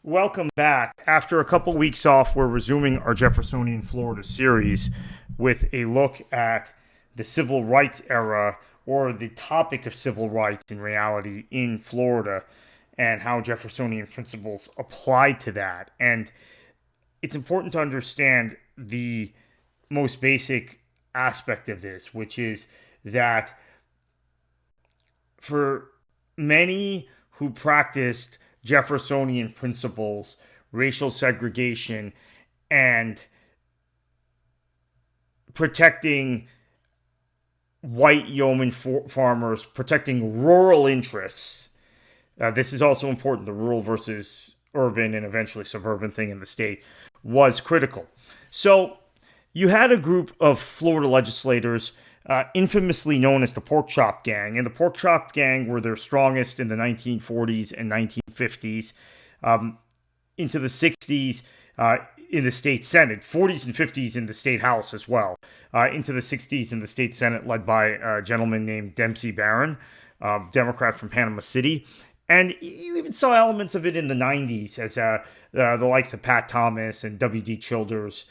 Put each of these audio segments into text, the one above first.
Welcome back. After a couple weeks off, we're resuming our Jeffersonian Florida series with a look at the civil rights era, or the topic of civil rights in reality in Florida, and how Jeffersonian principles apply to that. And it's important to understand the most basic aspect of this, which is that for many who practiced Jeffersonian principles, racial segregation, and protecting white yeoman farmers, protecting rural interests. This is also important, the rural versus urban and eventually suburban thing in the state was critical. So you had a group of Florida legislators infamously known as the Pork Chop Gang. And the Pork Chop Gang were their strongest in the 1940s and 1950s, into the 60s in the state Senate, 40s and 50s in the state House as well, into the 60s in the state Senate led by a gentleman named Dempsey Barron, Democrat from Panama City. And you even saw elements of it in the 90s as the likes of Pat Thomas and W.D. Childers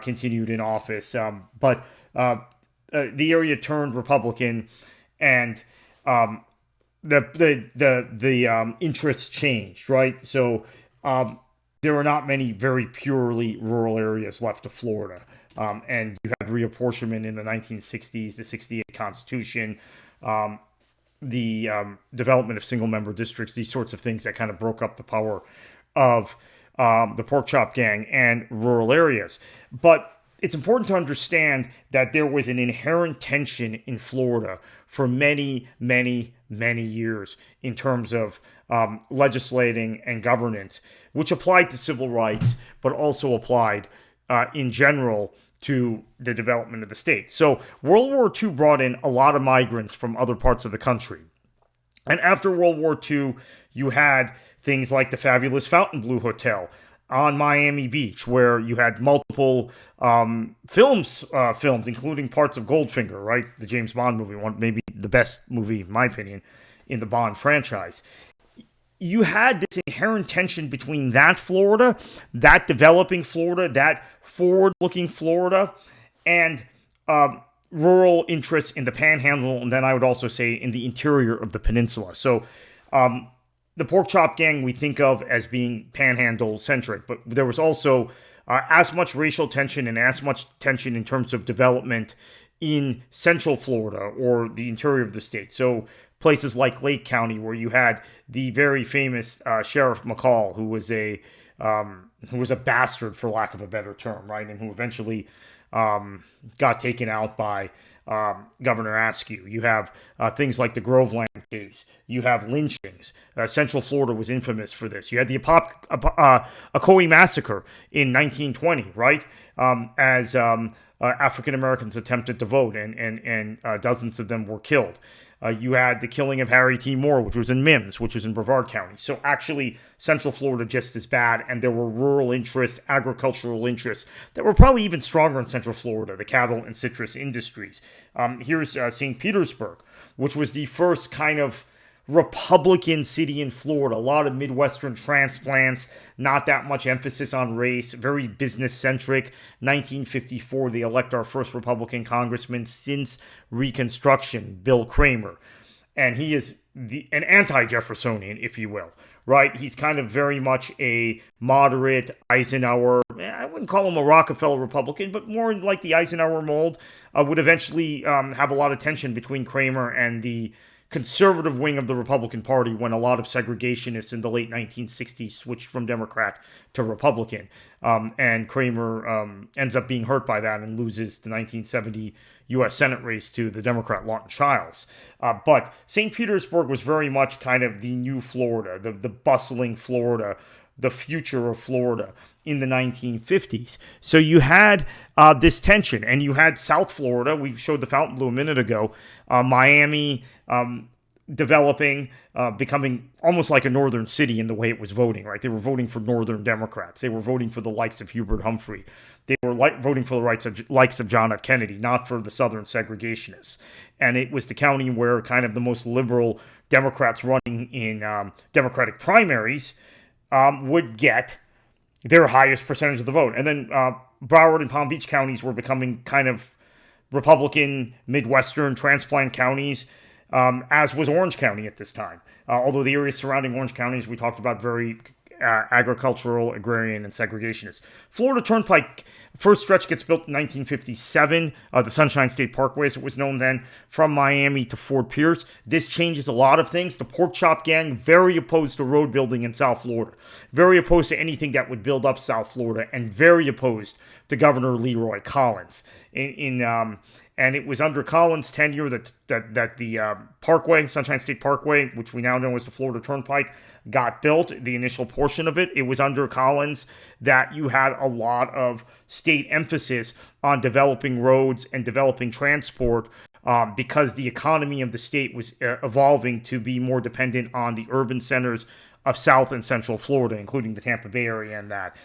continued in office. But the area turned Republican, and the interests changed, right? So there were not many very purely rural areas left of Florida, and you had reapportionment in the 1960s, the '68 Constitution, the development of single-member districts, these sorts of things that kind of broke up the power of the Pork Chop Gang and rural areas. But it's important to understand that there was an inherent tension in Florida for many, many, many years in terms of legislating and governance, which applied to civil rights, but also applied in general to the development of the state. So World War II brought in a lot of migrants from other parts of the country. And after World War II, you had things like the fabulous Fontainebleau Hotel on Miami Beach, where you had multiple films filmed, including parts of Goldfinger, right? The James Bond movie, one maybe the best movie, in my opinion, in the Bond franchise. You had this inherent tension between that Florida, that developing Florida, that forward-looking Florida, and rural interests in the Panhandle, and then I would also say in the interior of the peninsula. So the Pork Chop Gang we think of as being Panhandle-centric, but there was also as much racial tension and as much tension in terms of development in Central Florida or the interior of the state. So places like Lake County, where you had the very famous Sheriff McCall, who was a bastard, for lack of a better term, right, and who eventually got taken out by Governor Askew. You have things like the Groveland case. You have lynchings. Central Florida was infamous for this. You had the Ocoee Massacre in 1920, right? As African Americans attempted to vote, and dozens of them were killed. You had the killing of Harry T. Moore, which was in Mims, which was in Brevard County. So actually, Central Florida just as bad, and there were rural interests, agricultural interests that were probably even stronger in Central Florida, the cattle and citrus industries. Here's St. Petersburg, which was the first kind of Republican city in Florida. A lot of Midwestern transplants, not that much emphasis on race, very business-centric. 1954, they elect our first Republican congressman since Reconstruction, Bill Kramer. And he is an anti-Jeffersonian, if you will, right? He's kind of very much a moderate Eisenhower, I wouldn't call him a Rockefeller Republican, but more like the Eisenhower mold, would eventually have a lot of tension between Kramer and the conservative wing of the Republican Party when a lot of segregationists in the late 1960s switched from Democrat to Republican. And Kramer ends up being hurt by that and loses the 1970 U.S. Senate race to the Democrat Lawton Chiles. But St. Petersburg was very much kind of the new Florida, the bustling Florida, the future of Florida in the 1950s. So you had this tension, and you had South Florida. We showed the Fontainebleau a minute ago. Miami developing, becoming almost like a northern city in the way it was voting, right? They were voting for northern Democrats. They were voting for the likes of Hubert Humphrey. They were voting for the likes of John F. Kennedy, not for the southern segregationists. And it was the county where kind of the most liberal Democrats running in Democratic primaries would get their highest percentage of the vote. And then Broward and Palm Beach counties were becoming kind of Republican, Midwestern transplant counties, as was Orange County at this time. Although the areas surrounding Orange County, as we talked about, very agricultural, agrarian, and segregationist. Florida Turnpike first stretch gets built in 1957, the Sunshine State Parkway, as it was known then, from Miami to Fort Pierce. This changes a lot of things. The Pork Chop Gang, very opposed to road building in South Florida, very opposed to anything that would build up South Florida, and very opposed to Governor Leroy Collins. And it was under Collins' tenure that the Parkway, Sunshine State Parkway, which we now know as the Florida Turnpike, got built, the initial portion of it. It was under Collins that you had a lot of state emphasis on developing roads and developing transport because the economy of the state was evolving to be more dependent on the urban centers of South and Central Florida, including the Tampa Bay area and that.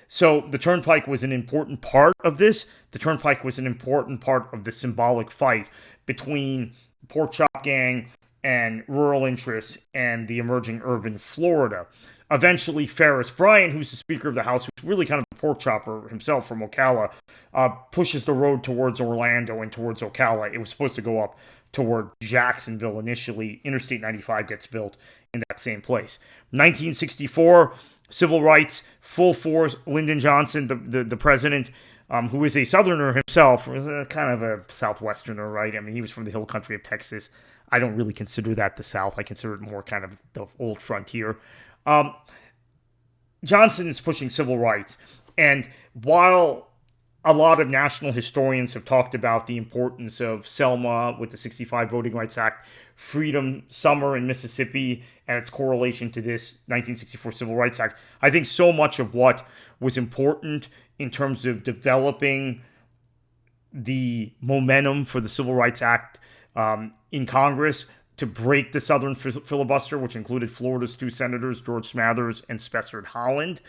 So the Turnpike was an important part of this. The Turnpike was an important part of the symbolic fight between Pork Chop Gang and rural interests and the emerging urban Florida. Eventually, Ferris Bryant, who's the Speaker of the House, who's really kind of a pork chopper himself from Ocala, pushes the road towards Orlando and towards Ocala. It was supposed to go up toward Jacksonville initially. Interstate 95 gets built in that same place. 1964, civil rights, full force. Lyndon Johnson, the president, who is a Southerner himself, was kind of a Southwesterner, right? I mean, he was from the hill country of Texas. I don't really consider that the South. I consider it more kind of the old frontier. Johnson is pushing civil rights. And while a lot of national historians have talked about the importance of Selma with the 65 Voting Rights Act, Freedom Summer in Mississippi, and its correlation to this 1964 Civil Rights Act, I think so much of what was important in terms of developing the momentum for the Civil Rights Act in Congress to break the Southern filibuster, which included Florida's two senators, George Smathers and Spessard Holland.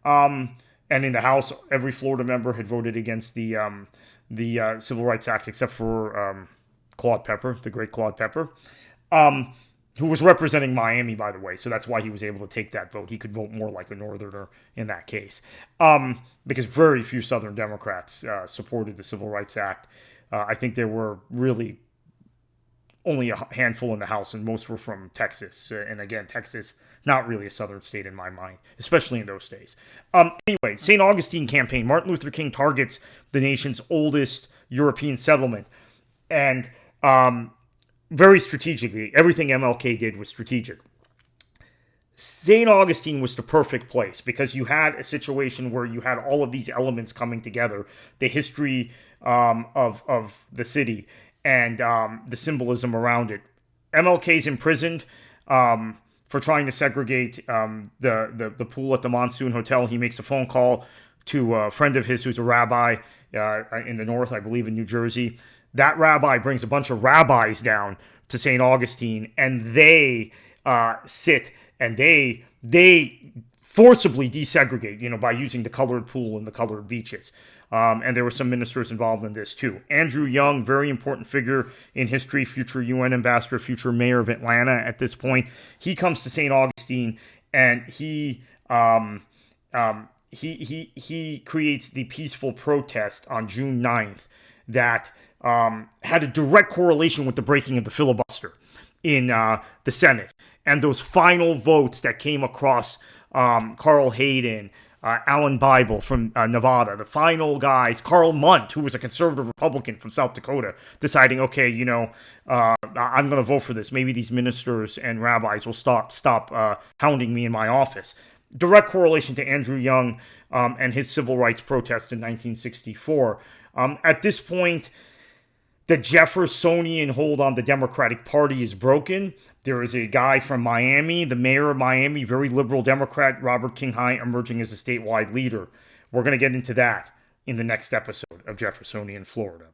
And in the House, every Florida member had voted against the Civil Rights Act except for Claude Pepper, the great Claude Pepper, who was representing Miami, by the way. So that's why he was able to take that vote. He could vote more like a Northerner in that case, because very few Southern Democrats supported the Civil Rights Act. I think there were really only a handful in the House, and most were from Texas. And again, Texas, not really a Southern state in my mind, especially in those days. Anyway, St. Augustine campaign. Martin Luther King targets the nation's oldest European settlement. And very strategically, everything MLK did was strategic. St. Augustine was the perfect place because you had a situation where you had all of these elements coming together, the history of the city and the symbolism around it. MLK's imprisoned for trying to segregate the pool at the Monsoon Hotel. He makes a phone call to a friend of his who's a rabbi in the north, I believe in New Jersey. That rabbi brings a bunch of rabbis down to St. Augustine, and they sit and they forcibly desegregate, by using the colored pool and the colored beaches. And there were some ministers involved in this too. Andrew Young, very important figure in history, future UN ambassador, future mayor of Atlanta at this point. He comes to St. Augustine and he creates the peaceful protest on June 9th that had a direct correlation with the breaking of the filibuster in the Senate. And those final votes that came across Carl Hayden, Alan Bible from Nevada, the final guys, Carl Munt, who was a conservative Republican from South Dakota, deciding, okay, I'm going to vote for this. Maybe these ministers and rabbis will stop hounding me in my office. Direct correlation to Andrew Young and his civil rights protest in 1964. At this point, the Jeffersonian hold on the Democratic Party is broken. There is a guy from Miami, the mayor of Miami, very liberal Democrat, Robert King High, emerging as a statewide leader. We're going to get into that in the next episode of Jeffersonian Florida.